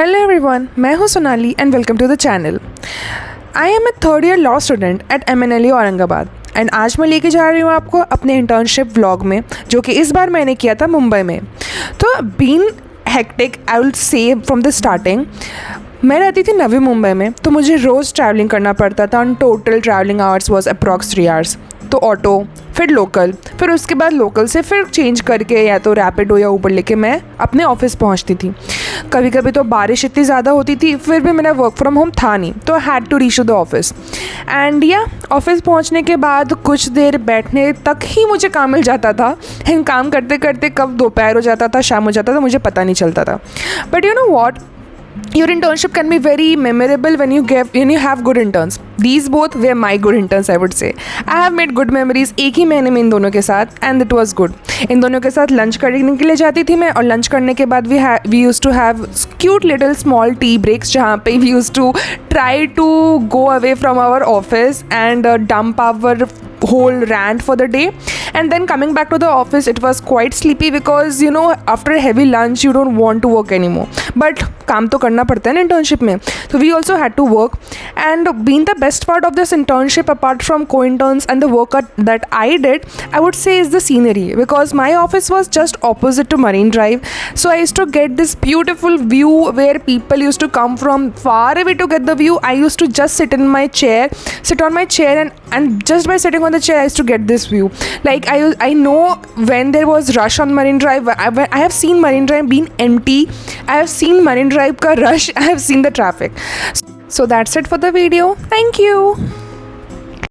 Hello everyone, मैं हूं Sonali and welcome to the channel. I am a third year law student at MNLU Aurangabad and आज मैं लेके जा रही हूं आपको अपने इंटर्नशिप व्लॉग में, जो कि इस बार मैंने किया था मुंबई में। तो been hectic I will say from the starting. मैं रहती थी नवी मुंबई में, तो मुझे रोज़ ट्रैवलिंग करना पड़ता था और total travelling hours was approx 3 hours. तो ऑटो, फिर लोकल, फिर उसके बाद लोकल से फिर चेंज करके या तो रैपिडो या ऊबर लेके मैं अपने ऑफिस पहुंचती थी। कभी कभी तो बारिश इतनी ज़्यादा होती थी, फिर भी मेरा वर्क फ्रॉम होम था नहीं, तो had to reach to the office. And या ऑफिस पहुंचने के बाद कुछ देर बैठने तक ही मुझे काम मिल जाता था एंड काम करते करते कब दोपहर हो जाता था, शाम हो जाता था, मुझे पता नहीं चलता था। But you know what, your internship can be very memorable when you have good interns. These both were my good interns, I would say. I have made good memories एक ही महीने में इन दोनों के साथ, and it was good. इन दोनों के साथ lunch करने के लिए जाती थी मैं, और लंच करने के बाद we used to have cute little small tea breaks जहाँ पे we used to try to go away from our office and dump our whole rant for the day. And then coming back to the office, it was quite sleepy because you know after a heavy lunch you don't want to work anymore. But काम तो करना पड़ता है ना internship में, so we also had to work. And being the best part of this internship apart from co-interns and the work that I did, I would say is the scenery, because my office was just opposite to Marine Drive. So I used to get this beautiful view where people used to come from far away to get the view. I used to just sit on my chair and just by sitting on the chair I used to get this view. Like I know when there was rush on Marine Drive. I have seen Marine Drive being empty. I have seen Marine Drive ka rush. I have seen the traffic. So that's it for the video. Thank you.